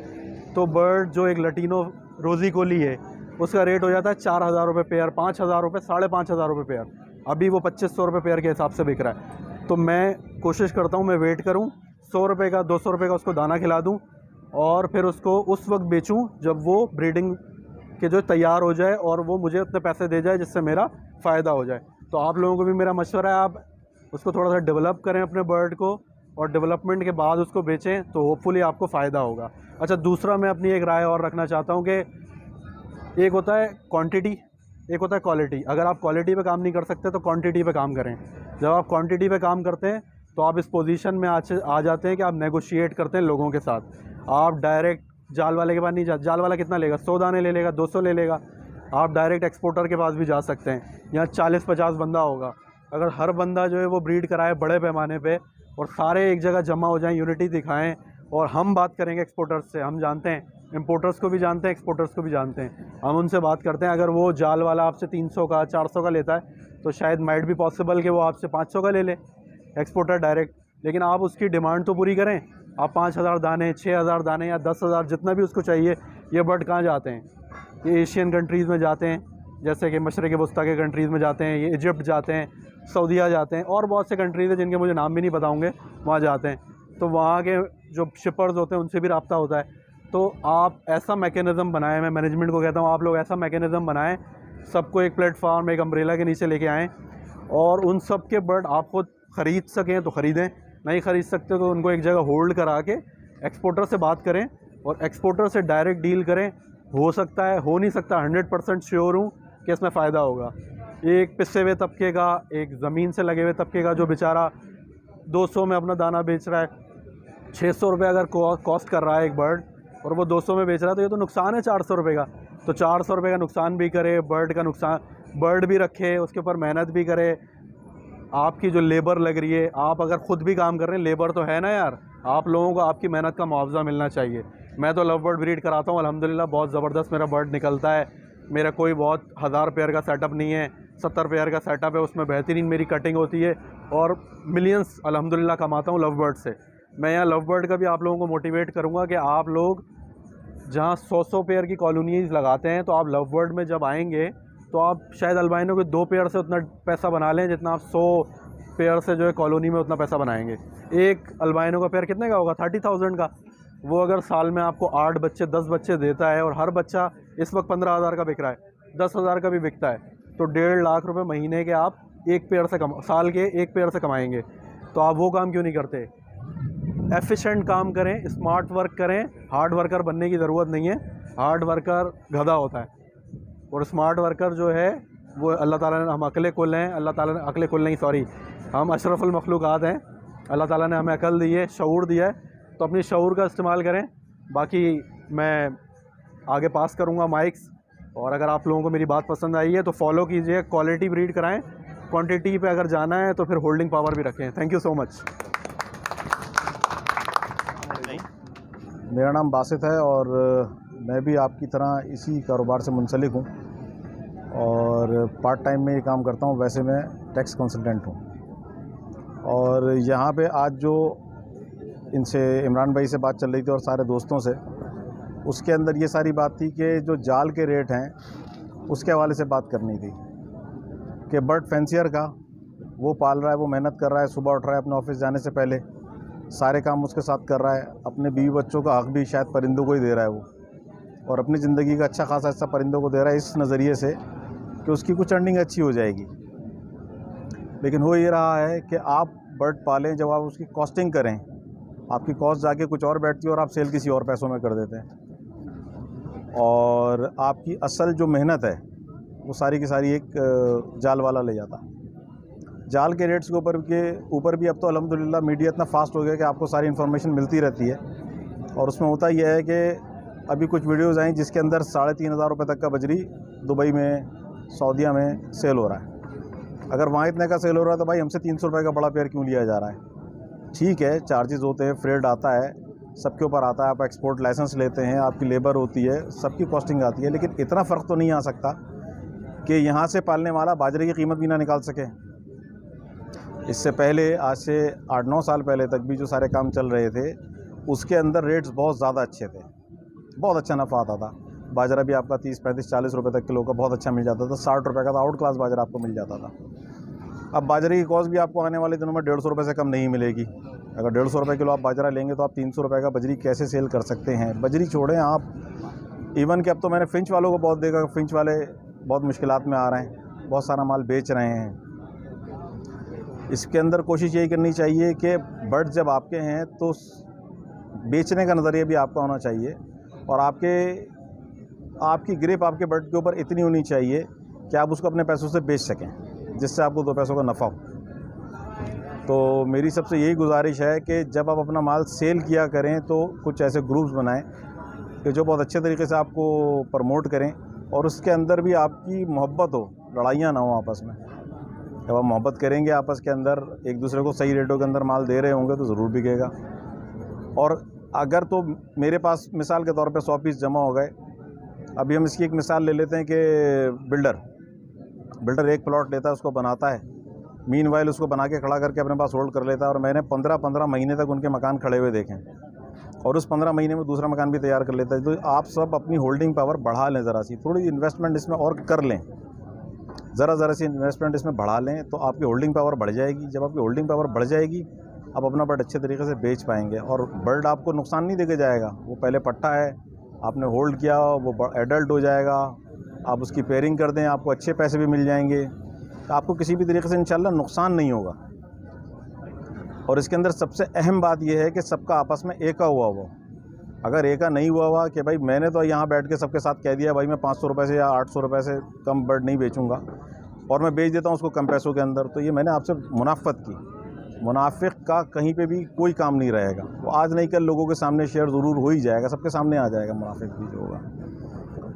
तो बर्ड जो एक लटीनो रोज़ी कोली है उसका रेट हो जाता है 4,000 रुपये पेयर, 5,000 रुपये, 5,500 रुपये पेयर। अभी वो 2,500 रुपये पेयर के हिसाब से बिक रहा है। तो मैं कोशिश करता हूँ, मैं वेट करूँ, 100 रुपये का, 200 रुपये का उसको दाना खिला दूँ और फिर उसको उस वक्त बेचूँ जब वो ब्रीडिंग के जो तैयार हो जाए और वो मुझे उतने पैसे दे जाए जिससे मेरा फ़ायदा हो जाए। तो आप लोगों को भी मेरा मशवरा है, आप उसको थोड़ा सा डेवलप करें अपने बर्ड को और डेवलपमेंट के बाद उसको बेचें तो होपफुली आपको फ़ायदा होगा। अच्छा, दूसरा मैं अपनी एक राय और रखना चाहता हूँ कि एक होता है क्वांटिटी, एक होता है क्वालिटी। अगर आप क्वालिटी पे काम नहीं कर सकते तो क्वांटिटी पे काम करें। जब आप क्वांटिटी पे काम करते हैं तो आप इस पोजीशन में आ जाते हैं कि आप नेगोशिएट करते हैं लोगों के साथ। आप डायरेक्ट जाल वाले के पास नहीं जाते। जाल वाला कितना लेगा, 100 दाने ले लेगा, 200 ले लेगा। आप डायरेक्ट एक्सपोर्टर के पास भी जा सकते हैं। यहाँ 40-50 बंदा होगा, अगर हर बंदा जो है वो ब्रीड कराए बड़े पैमाने पे और सारे एक जगह जमा हो जाएं, यूनिटी दिखाएं और हम बात करेंगे एक्सपोर्टर्स से। हम जानते हैं, इंपोर्टर्स को भी जानते हैं, एक्सपोर्टर्स को भी जानते हैं, हम उनसे बात करते हैं। अगर वो जाल वाला आपसे 300 का, 400 का लेता है तो शायद माइट भी पॉसिबल कि वो आपसे 500 का ले ले एक्सपोर्टर डायरेक्ट। लेकिन आप उसकी डिमांड तो पूरी करें। आप 5,000 दाने, 6,000 दाने या 10,000 जितना भी उसको चाहिए, ये बर्ड कहाँ जाते हैं? ये एशियन कंट्रीज़ में जाते हैं, जैसे कि मशरक़ वस्ता के कंट्रीज़ में जाते हैं, ये इजिप्ट जाते हैं, सऊदीया जाते हैं और बहुत से कंट्रीज़ हैं जिनके मुझे नाम भी नहीं बताऊँगे, वहाँ जाते हैं। तो वहाँ के जो शिपर्स होते हैं उनसे भी रब्ता होता है। तो आप ऐसा मैकेनिज़्म बनाएं, मैं मैनेजमेंट को कहता हूँ आप लोग ऐसा मैकेनिज़्म बनाएं, सबको एक प्लेटफार्म, एक अम्ब्रेला के नीचे लेके आएँ और उन सब के बर्ड आप खुद ख़रीद सकें तो ख़रीदें, नहीं ख़रीद सकते तो उनको एक जगह होल्ड करा के एक्सपोर्टर से बात करें और एक्सपोर्टर से डायरेक्ट डील करें। हो सकता है, हो नहीं सकता, 100% श्योर हूँ कि इसमें फ़ायदा होगा। एक पिसे हुए तबके का, एक ज़मीन से लगे हुए तबके का जो बेचारा 200 में अपना दाना बेच रहा है, 600 रुपये अगर कॉस्ट कर रहा है एक बर्ड और वो 200 में बेच रहा है तो ये तो नुकसान है 400 रुपये का। तो 400 रुपये का नुकसान भी करे, बर्ड का नुकसान, बर्ड भी रखे, उसके ऊपर मेहनत भी करे, आपकी जो लेबर लग रही है, आप अगर ख़ुद भी काम कर रहे हैं, लेबर तो है ना यार, आप लोगों को आपकी मेहनत का मुआवजा मिलना चाहिए। मैं तो लव बर्ड ब्रीड कराता हूँ, अल्हम्दुलिल्लाह बहुत ज़बरदस्त मेरा बर्ड निकलता है। मेरा कोई बहुत 1000 पेयर का सेटअप नहीं है, 70 पेयर का सेटअप है, उसमें बेहतरीन मेरी कटिंग होती है और मिलियंस अल्हम्दुलिल्लाह कमाता हूँ लव बर्ड से। मैं यहाँ लव बर्ड का भी आप लोगों को मोटिवेट करूँगा कि आप लोग जहाँ 100 पेयर की कॉलोनीज़ लगाते हैं, तो आप लव बर्ड में जब आएंगे तो आप शायद अल्बाइनो के 2 पेयर से उतना पैसा बना लें जितना आप 100 पेयर से जो है कॉलोनी में उतना पैसा बनाएंगे। एक अल्बाइनो का पेयर कितने का होगा? 30,000 का। वो अगर साल में आपको 8 बच्चे 10 बच्चे देता है और हर बच्चा इस वक्त 15,000 का बिक रहा है, 10,000 का भी बिकता है, तो 1.5 लाख रुपए महीने के आप एक पेयर से साल के एक पेयर से कमाएंगे। तो आप वो काम क्यों नहीं करते? एफिशिएंट काम करें, स्मार्ट वर्क करें। हार्ड वर्कर बनने की ज़रूरत नहीं है, हार्ड वर्कर गधा होता है और स्मार्ट वर्कर जो है वो अल्लाह ताला ने, हम अक्ल कुल हैं, अल्लाह ताला ने अक्ल कुल नहीं सॉरी हम अशरफुल मखलूक़ात हैं। अल्लाह ताला ने हमें अकल दी है, शऊर दिया है, तो अपनी शऊर का इस्तेमाल करें। बाकी मैं आगे पास करूँगा माइक्स, और अगर आप लोगों को मेरी बात पसंद आई है तो फॉलो कीजिए, क्वालिटी ब्रीड कराएं, क्वांटिटी पे अगर जाना है तो फिर होल्डिंग पावर भी रखें। Thank you so much. मेरा नाम बासित है और मैं भी आपकी तरह इसी कारोबार से मुंसलिक हूँ और पार्ट टाइम में ये काम करता हूँ। वैसे मैं टैक्स कंसल्टेंट हूँ और यहाँ पे आज जो इनसे इमरान भाई से बात चल रही थी और सारे दोस्तों से, उसके अंदर ये सारी बात थी कि जो जाल के रेट हैं उसके हवाले से बात करनी थी कि बर्ड फैंसियर का वो पाल रहा है, वो मेहनत कर रहा है, सुबह उठ रहा है, अपने ऑफिस जाने से पहले सारे काम उसके साथ कर रहा है, अपने बीवी बच्चों का हक़ भी शायद परिंदों को ही दे रहा है वो, और अपनी ज़िंदगी का अच्छा खासा हिस्सा परिंदों को दे रहा है इस नज़रिए से कि उसकी कुछ अर्निंग अच्छी हो जाएगी। लेकिन हो ये रहा है कि आप बर्ड पालें, जब आप उसकी कॉस्टिंग करें, आपकी कॉस्ट जाके कुछ और बैठती है और आप सेल किसी और पैसों में कर देते हैं और आपकी असल जो मेहनत है वो सारी की सारी एक जाल वाला ले जाता है। जाल के रेट्स के ऊपर भी अब तो अल्हम्दुलिल्लाह मीडिया इतना फास्ट हो गया कि आपको सारी इन्फॉर्मेशन मिलती रहती है और उसमें होता यह है कि अभी कुछ वीडियोज़ आई जिसके अंदर 3,500 रुपये तक का बजरी दुबई में, सऊदीया में सेल हो रहा है। अगर वहाँ इतने का सेल हो रहा है तो भाई हमसे 300 रुपये का बड़ा पेयर क्यों लिया जा रहा है? ठीक है, चार्जेस होते हैं, फ्रेट आता है, सबके ऊपर आता है, आप एक्सपोर्ट लाइसेंस लेते हैं, आपकी लेबर होती है, सबकी कॉस्टिंग आती है, लेकिन इतना फ़र्क तो नहीं आ सकता कि यहाँ से पालने वाला बाजरे की कीमत भी ना निकाल सके। इससे पहले, आज से 8-9 साल पहले तक भी जो सारे काम चल रहे थे उसके अंदर रेट्स बहुत ज़्यादा अच्छे थे, बहुत अच्छा नफ़ा आता था। बाजरा भी आपका 30, 35, 40 रुपये तक किलो का बहुत अच्छा मिल जाता था, 60 रुपये का तो आउट क्लास बाजरा आपको मिल जाता था। अब बाजरे की कॉस्ट भी आपको आने वाले दिनों में 150 रुपये से कम नहीं मिलेगी। अगर 150 रुपये किलो आप बाजरा लेंगे तो आप 300 रुपये का बजरी कैसे सेल कर सकते हैं? बजरी छोड़ें आप, इवन कि अब तो मैंने फिंच वालों को बहुत देखा, फिंच वाले बहुत मुश्किलात में आ रहे हैं, बहुत सारा माल बेच रहे हैं। इसके अंदर कोशिश यही करनी चाहिए कि बर्ड जब आपके हैं तो बेचने का नज़रिया भी आपका होना चाहिए और आपकी ग्रिप आपके बर्ड के ऊपर इतनी होनी चाहिए कि आप उसको अपने पैसों से बेच सकें, जिससे आपको 2 पैसों का नफ़ा हो। तो मेरी सबसे यही गुजारिश है कि जब आप अपना माल सेल किया करें तो कुछ ऐसे ग्रुप्स बनाएं कि जो बहुत अच्छे तरीके से आपको प्रमोट करें और उसके अंदर भी आपकी मोहब्बत हो, लड़ाइयाँ ना हो आपस में। जब आप मोहब्बत करेंगे आपस के अंदर, एक दूसरे को सही रेटों के अंदर माल दे रहे होंगे तो ज़रूर बिकेगा। और अगर तो मेरे पास मिसाल के तौर पे 100 पीस जमा हो गए, अभी हम इसकी एक मिसाल ले लेते हैं कि बिल्डर एक प्लॉट लेता है, उसको बनाता है, मीनवाइल उसको बना के खड़ा करके अपने पास होल्ड कर लेता है और मैंने 15-15 महीने तक उनके मकान खड़े हुए देखें और उस 15 महीने में दूसरा मकान भी तैयार कर लेता है। तो आप सब अपनी होल्डिंग पावर बढ़ा लें, ज़रा सी थोड़ी इन्वेस्टमेंट इसमें और कर लें, ज़रा सी इन्वेस्टमेंट इसमें बढ़ा लें तो आपकी होल्डिंग पावर बढ़ जाएगी। जब आपकी होल्डिंग पावर बढ़ जाएगी आप अपना बर्ड अच्छे तरीके से बेच पाएंगे और बर्ड आपको नुकसान नहीं देके जाएगा। वो पहले पट्टा है, आपने होल्ड किया, वो एडल्ट हो जाएगा, आप उसकी पेयरिंग कर दें, आपको अच्छे पैसे भी मिल जाएंगे, तो आपको किसी भी तरीके से इंशाल्लाह नुकसान नहीं होगा। और इसके अंदर सबसे अहम बात यह है कि सबका आपस में एका हुआ हुआ। अगर एका नहीं हुआ कि भाई मैंने तो यहाँ बैठ के सबके साथ कह दिया भाई मैं 500 रुपये से या 800 रुपये से कम बर्ड नहीं बेचूंगा और मैं बेच देता हूँ उसको कम पैसों के अंदर, तो ये मैंने आपसे मुनाफत की। मुनाफिक का कहीं पे भी कोई काम नहीं रहेगा, वो आज नहीं कल लोगों के सामने शेयर ज़रूर हो ही जाएगा, सबके सामने आ जाएगा मुनाफिक भी जो होगा।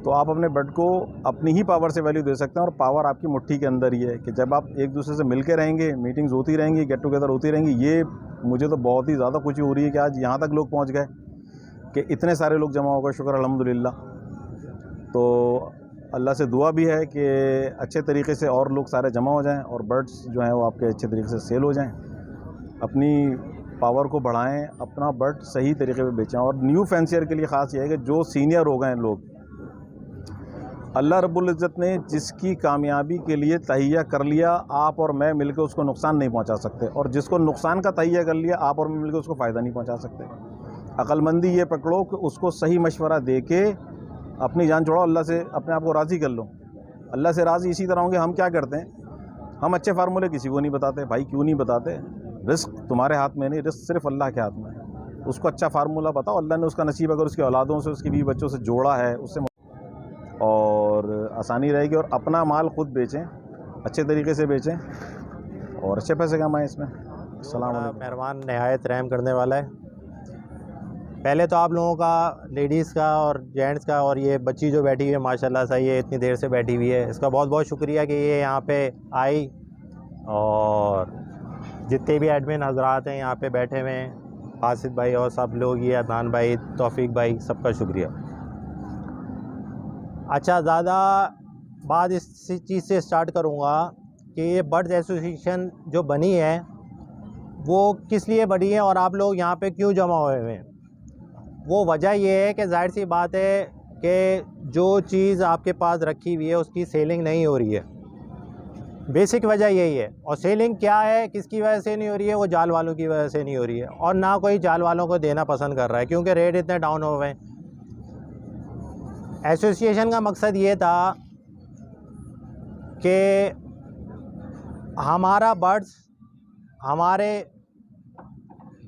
तो आप अपने बर्ड को अपनी ही पावर से वैल्यू दे सकते हैं, और पावर आपकी मुट्ठी के अंदर ही है कि जब आप एक दूसरे से मिलके रहेंगे, मीटिंग्स होती रहेंगी, गेट टुगेदर होती रहेंगी। ये मुझे तो बहुत ही ज़्यादा खुशी हो रही है कि आज यहाँ तक लोग पहुँच गए कि इतने सारे लोग जमा हो गए। शुक्र अल्हम्दुलिल्लाह। तो अल्लाह से दुआ भी है कि अच्छे तरीके से और लोग सारे जमा हो जाएं और बर्ड्स जो हैं वो आपके अच्छे तरीके से सेल हो जाएं, अपनी पावर को बढ़ाएं, अपना बर्ड सही तरीके पे बेचें। और न्यू फैंसियर के लिए ख़ास ये है कि जो सीनियर हो गए हैं लोग, अल्लाह रब्बुल इज़्ज़त ने जिसकी कामयाबी के लिए तहिया कर लिया, आप और मैं मिलकर उसको नुकसान नहीं पहुंचा सकते, और जिसको नुकसान का तहिया कर लिया, आप और मैं मिलकर उसको फ़ायदा नहीं पहुंचा सकते। अक्लमंदी ये पकड़ो कि उसको सही मशवरा दे के अपनी जान छोड़ो, अल्लाह से अपने आप को राज़ी कर लो। अल्लाह से राज़ी इसी तरह होंगे। हम क्या करते हैं, हम अच्छे फार्मूले किसी को नहीं बताते। भाई क्यों नहीं बताते? रिस्क तुम्हारे हाथ में नहीं, रिस्क सिर्फ अल्लाह के हाथ में है। उसको अच्छा फार्मूला बताओ, अल्लाह ने उसका नसीब अगर उसकी औलादों से, उसकी बीवी बच्चों से जोड़ा है, उससे और आसानी रहेगी। और अपना माल खुद बेचें, अच्छे तरीके से बेचें और अच्छे पैसे कमाएं इसमें। अस्सलाम वालेकुम। मेहरबान नहायत रहम करने वाला है। पहले तो आप लोगों का, लेडीज़ का और जेंट्स का, और ये बच्ची जो बैठी हुई है माशाल्लाह से, ये इतनी देर से बैठी हुई है, इसका बहुत बहुत शुक्रिया कि ये यहाँ पे आई। और जितने भी एडमिन हजरात हैं यहाँ पे बैठे हुए हैं, आसिफ भाई और सब लोग, ये अदनान भाई, तौफीक भाई, सबका शुक्रिया। अच्छा, ज़्यादा बात इस चीज़ से स्टार्ट करूँगा कि ये बर्ड्स एसोसिएशन जो बनी है वो किस लिए बनी है और आप लोग यहाँ पे क्यों जमा हुए हैं। वो वजह ये है कि जाहिर सी बात है कि जो चीज़ आपके पास रखी हुई है उसकी सेलिंग नहीं हो रही है। बेसिक वजह यही है। और सेलिंग क्या है, किसकी वजह से नहीं हो रही है? वो जाल वालों की वजह से नहीं हो रही है, और ना कोई जाल वालों को देना पसंद कर रहा है क्योंकि रेट इतने डाउन हो गए। एसोसिएशन का मकसद ये था कि हमारा बर्ड्स हमारे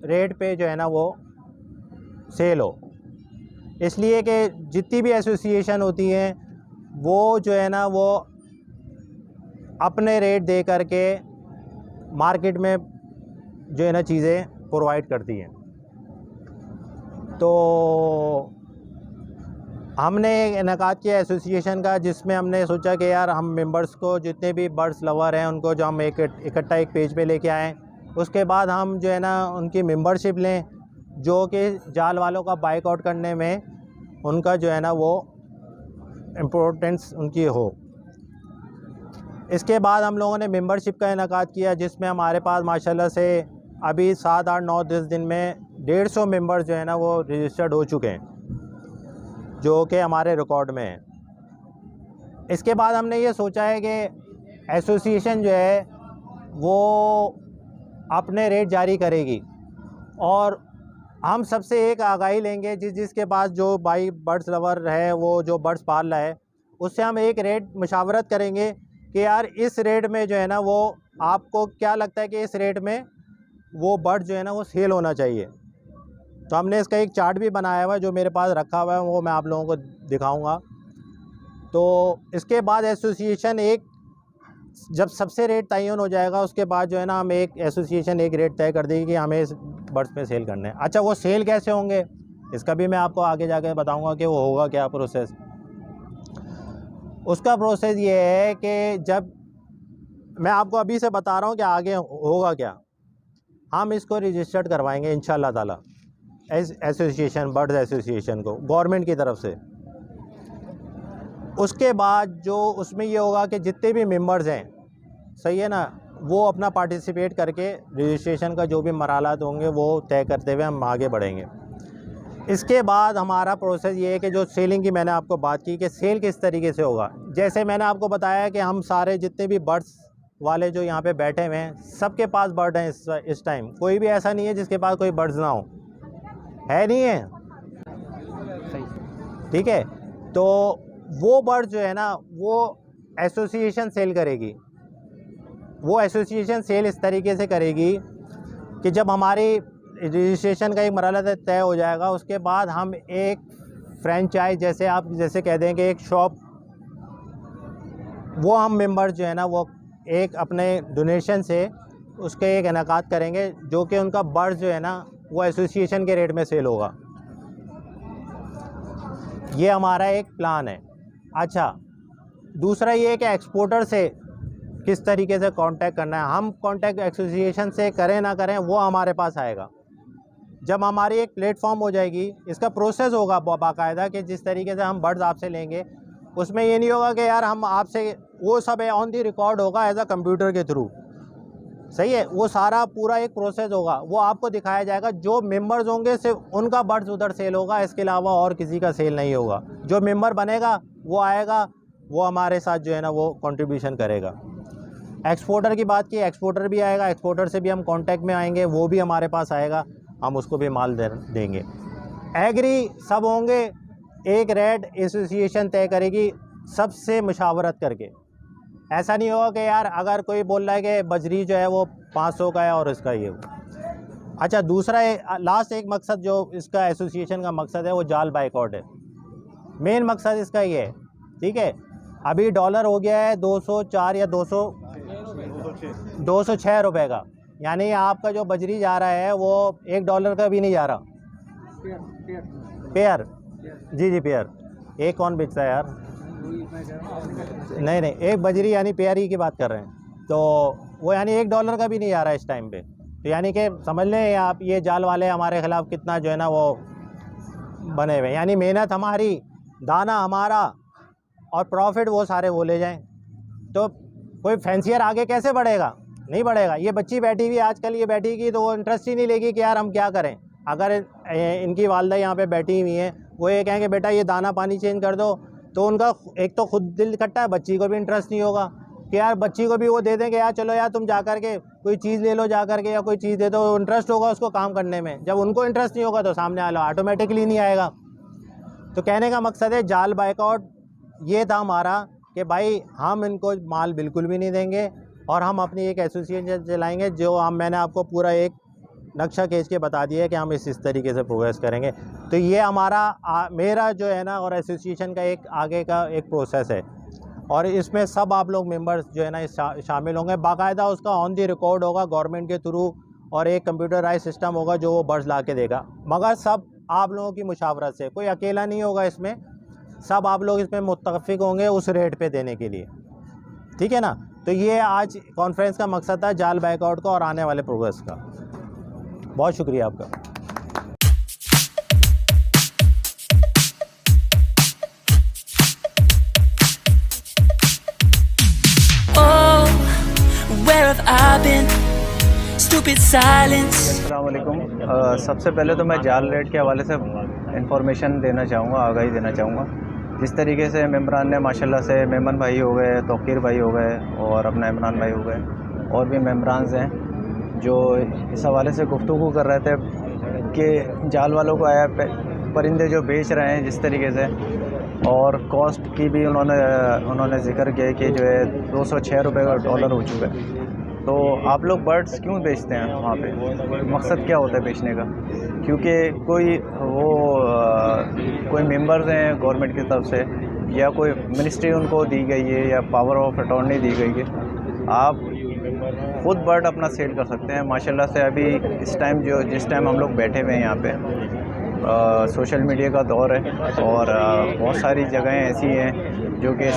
रेट पे जो है ना वो सेल हो, इसलिए कि जितनी भी एसोसिएशन होती हैं वो जो है ना वो अपने रेट दे करके मार्केट में जो है ना चीज़ें प्रोवाइड करती हैं। तो हमने एक इनकाद किया एसोसिएशन का, जिसमें हमने सोचा कि यार हम मेंबर्स को, जितने भी बर्ड्स लवर हैं, उनको जो हम इकट्ठा एक पेज पे लेके आएँ, उसके बाद हम जो है ना उनकी मेंबरशिप लें, जो कि जाल वालों का बाइकआउट करने में उनका जो है ना वो इम्पोर्टेंस उनकी हो। इसके बाद हम लोगों ने मेंबरशिप का इनकाद किया, जिसमें हमारे पास माशाल्लाह से अभी 7, 8, 9, 10 दिन में 150 मेंबर्स जो है ना वो रजिस्टर्ड हो चुके हैं, जो कि हमारे रिकॉर्ड में है। इसके बाद हमने ये सोचा है कि एसोसिएशन जो है वो अपने रेट जारी करेगी, और हम सबसे एक आगाही लेंगे, जिसके पास जो भाई बर्ड्स लवर है, वो जो बर्ड्स पाल रहा है, उससे हम एक रेट मुशावरत करेंगे कि यार इस रेट में जो है ना वो आपको क्या लगता है कि इस रेट में वो बर्ड जो है ना वो सेल होना चाहिए। तो हमने इसका एक चार्ट भी बनाया हुआ है जो मेरे पास रखा हुआ है, वो मैं आप लोगों को दिखाऊंगा। तो इसके बाद एसोसिएशन एक, जब सबसे रेट तयन हो जाएगा उसके बाद जो है ना हम एक एसोसिएशन एक रेट तय कर देगी कि हमें इस बर्ड्स पे सेल करने हैं। अच्छा, वो सेल कैसे होंगे इसका भी मैं आपको आगे जाके बताऊंगा कि वो होगा क्या प्रोसेस। उसका प्रोसेस ये है कि जब मैं आपको अभी से बता रहा हूँ कि आगे होगा क्या, हम इसको रजिस्टर्ड करवाएंगे इंशाल्लाह ताला एसोसिएशन, बर्ड्स एसोसिएशन को गवर्नमेंट की तरफ से। उसके बाद जो उसमें ये होगा कि जितने भी मेंबर्स हैं, सही है ना, वो अपना पार्टिसिपेट करके रजिस्ट्रेशन का जो भी मराहलात होंगे वो तय करते हुए हम आगे बढ़ेंगे। इसके बाद हमारा प्रोसेस ये है कि जो सेलिंग की मैंने आपको बात की कि सेल किस तरीके से होगा, जैसे मैंने आपको बताया कि हम सारे जितने भी बर्ड्स वाले जो यहाँ पे बैठे हुए हैं, सबके पास बर्ड हैं इस टाइम। कोई भी ऐसा नहीं है जिसके पास कोई बर्ड्स ना हो, है नहीं है, ठीक है। तो वो बर्ड जो है ना वो एसोसिएशन सेल करेगी। वो एसोसिएशन सेल इस तरीके से करेगी कि जब हमारी रजिस्ट्रेशन का एक मरहला तय हो जाएगा, उसके बाद हम एक फ्रेंचाइज, जैसे आप जैसे कह दें कि एक शॉप, वो हम मेंबर जो है ना वो एक अपने डोनेशन से उसके एक इनकाद करेंगे, जो कि उनका बर्ड जो है ना वो एसोसिएशन के रेट में सेल होगा। ये हमारा एक प्लान है। अच्छा, दूसरा ये कि एक्सपोर्टर से किस तरीके से कांटेक्ट करना है। हम कांटेक्ट एसोसिएशन से करें ना करें, वो हमारे पास आएगा। जब हमारी एक प्लेटफॉर्म हो जाएगी, इसका प्रोसेस होगा बाकायदा कि जिस तरीके से हम बर्ड्स आपसे लेंगे, उसमें ये नहीं होगा कि यार हम आपसे, वो सब ऑन दी रिकॉर्ड होगा एज अ कंप्यूटर के थ्रू। सही है, वो सारा पूरा एक प्रोसेस होगा, वो आपको दिखाया जाएगा। जो मेंबर्स होंगे सिर्फ उनका बर्ड्स उधर सेल होगा, इसके अलावा और किसी का सेल नहीं होगा। जो मेंबर बनेगा वो आएगा, वो हमारे साथ जो है ना वो कंट्रीब्यूशन करेगा। एक्सपोर्टर की बात की, एक्सपोर्टर भी आएगा, एक्सपोर्टर से भी हम कांटेक्ट में आएंगे, वो भी हमारे पास आएगा, हम उसको भी माल देंगे। एग्री सब होंगे, एक रेट एसोसिएशन तय करेगी सबसे मुशावरत करके। ऐसा नहीं होगा कि यार अगर कोई बोल रहा है कि बजरी जो है वो 500 का है और इसका ये। अच्छा, दूसरा लास्ट एक मकसद जो इसका एसोसिएशन का मकसद है वो जाल बाइकआउट है। मेन मकसद इसका ये है, ठीक है। अभी डॉलर हो गया है 204 या 206 रुपये का, यानी आपका जो बजरी जा रहा है वो $1 का भी नहीं जा रहा। पेयर, जी पेयर। एक कौन बेचता है यार? नहीं, एक बजरी यानी पेयर ही की बात कर रहे हैं, तो वो यानी $1 का भी नहीं आ रहा है इस टाइम पे। तो यानी कि समझ लें आप, ये जाल वाले हमारे ख़िलाफ़ कितना जो है ना वो बने हुए। यानी मेहनत हमारी, दाना हमारा और प्रॉफिट वो सारे वो ले जाएं। तो कोई फैंसियर आगे कैसे बढ़ेगा? नहीं बढ़ेगा। ये बच्ची बैठी हुई आजकल, ये बैठेगी तो वो इंटरेस्ट ही नहीं लेगी कि यार हम क्या करें। अगर इनकी वालदा यहाँ पे बैठी हुई हैं, वो ये कहेंगे बेटा ये दाना पानी चेंज कर दो, तो उनका एक तो खुद दिल कट्टा है, बच्ची को भी इंटरेस्ट नहीं होगा कि यार बच्ची को भी वो दे देंगे, यार चलो यार तुम जा कर के कोई चीज़ ले लो, जा कर के या कोई चीज़ दे दो, इंटरेस्ट होगा उसको काम करने में। जब उनको इंटरेस्ट नहीं होगा तो सामने वाला ऑटोमेटिकली नहीं आएगा। तो कहने का मकसद है जाल बाइकआउट ये था हमारा कि भाई हम इनको माल बिल्कुल भी नहीं देंगे और हम अपनी एक एसोसिएशन चलाएंगे जो मैंने आपको पूरा एक नक्शा खींच के बता दिया है कि हम इस तरीके से प्रोग्रेस करेंगे। तो ये हमारा मेरा जो है ना और एसोसिएशन का एक आगे का एक प्रोसेस है और इसमें सब आप लोग मेंबर्स जो है ना शामिल होंगे। बाकायदा उसका ऑन दी रिकॉर्ड होगा गवर्नमेंट के थ्रू और एक कंप्यूटराइज सिस्टम होगा जो वो बर्ड्स ला के देगा, मगर सब आप लोगों की मुशावरत से, कोई अकेला नहीं होगा इसमें, सब आप लोग इसमें मुत्तफ़िक होंगे उस रेट पे देने के लिए, ठीक है ना। तो ये आज कॉन्फ्रेंस का मकसद था जाल बाइकआउट का और आने वाले प्रोग्रेस का। बहुत शुक्रिया आपका। अस्सलाम वालेकुम। सबसे पहले तो मैं जाल रेट के हवाले से इंफॉर्मेशन देना चाहूँगा, आगाही देना चाहूँगा। जिस तरीके से मेम्बरान ने माशाल्लाह से मेमन भाई हो गए, तौकीर भाई हो गए और अपना इमरान भाई हो गए और भी मेम्बरान हैं जो इस हवाले से गुफ्तगू कर रहे थे कि जाल वालों को आया परिंदे जो बेच रहे हैं जिस तरीके से, और कॉस्ट की भी उन्होंने ज़िक्र किया कि जो है 206 रुपये का $1 हो चुका है। तो आप लोग बर्ड्स क्यों बेचते हैं वहाँ पे? मकसद क्या होता है बेचने का? क्योंकि कोई मेंबर्स हैं गवर्नमेंट की तरफ से या कोई मिनिस्ट्री उनको दी गई है या पावर ऑफ अटॉर्नी दी गई है, आप खुद बर्ड अपना सेल कर सकते हैं। माशाल्लाह से अभी इस टाइम जिस टाइम हम लोग बैठे हुए हैं यहाँ पे, सोशल मीडिया का दौर है और बहुत सारी जगहें ऐसी हैं जो कि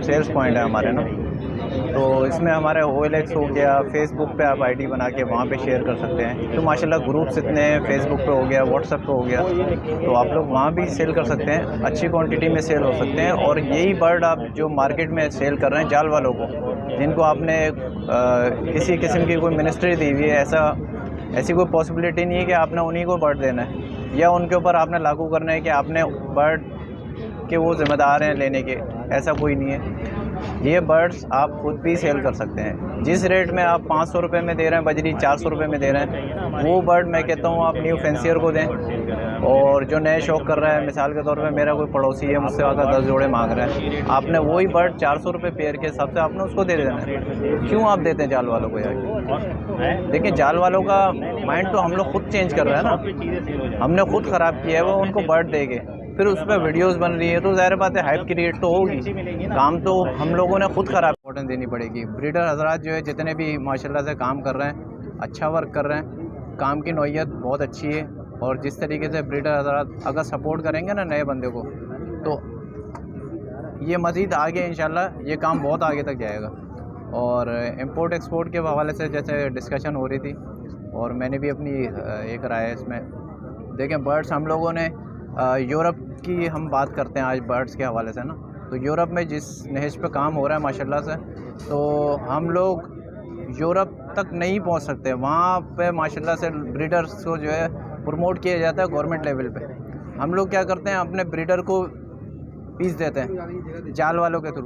सेल्स पॉइंट है हमारे ना। तो इसमें हमारे OLX हो गया, फेसबुक पे आप आईडी बना के वहाँ पे शेयर कर सकते हैं। तो माशाल्लाह ग्रुप्स इतने हैं, फेसबुक पे हो गया, व्हाट्सएप पे हो गया, तो आप लोग वहाँ भी सेल कर सकते हैं, अच्छी क्वांटिटी में सेल हो सकते हैं। और यही बर्ड आप जो मार्केट में सेल कर रहे हैं जाल वालों को, जिनको आपने किसी किस्म की कोई मिनिस्ट्री दी हुई है, ऐसी कोई पॉसिबिलिटी नहीं है कि आपने उन्हीं को बर्ड देना है या उनके ऊपर आपने लागू करना है कि आपने बर्ड के वो ज़िम्मेदार हैं लेने के, ऐसा कोई नहीं है। ये बर्ड्स आप खुद भी सेल कर सकते हैं। जिस रेट में आप 500 रुपये में दे रहे हैं बजरी, 400 रुपये में दे रहे हैं, वो बर्ड मैं कहता हूँ आप न्यू फैंसियर को दें। और जो नए शौक कर रहा है, मिसाल के तौर पे मेरा कोई पड़ोसी है, मुझसे आकर 10 जोड़े मांग रहा है, आपने वही बर्ड 400 रुपये पेयर के हिसाब से आपने उसको दे देना है। क्यों आप देते हैं जाल वालों को यार? देखिए जाल वालों का माइंड तो हम लोग खुद चेंज कर रहे हैं ना, हमने खुद ख़राब किया है। वो उनको बर्ड देंगे, फिर उस पर वीडियोस बन रही है, तो ज़ाहिर बात है हाइप क्रिएट तो होगी। काम तो हम लोगों ने खुद ख़राब इम्पोर्टेंस देनी पड़ेगी। ब्रीडर हजरात जो है जितने भी माशाल्लाह से काम कर रहे हैं, अच्छा वर्क कर रहे हैं, काम की नौइयत बहुत अच्छी है। और जिस तरीके से ब्रीडर हजरात अगर सपोर्ट करेंगे ना नए बंदे को, तो ये मज़ीद आगे इंशाल्लाह ये काम बहुत आगे तक जाएगा। और इंपोर्ट एक्सपोर्ट के हवाले से जैसे डिस्कशन हो रही थी और मैंने भी अपनी एक राय इसमें देखें, बर्ड्स हम लोगों ने यूरोप की हम बात करते हैं आज बर्ड्स के हवाले से ना, तो यूरोप में जिस नहेज पे काम हो रहा है माशाल्लाह से, तो हम लोग यूरोप तक नहीं पहुंच सकते। वहाँ पे माशाल्लाह से ब्रीडर्स को जो है प्रमोट किया जाता है गवर्नमेंट लेवल पे। हम लोग क्या करते हैं, अपने ब्रीडर को पीस देते हैं जाल वालों के थ्रू।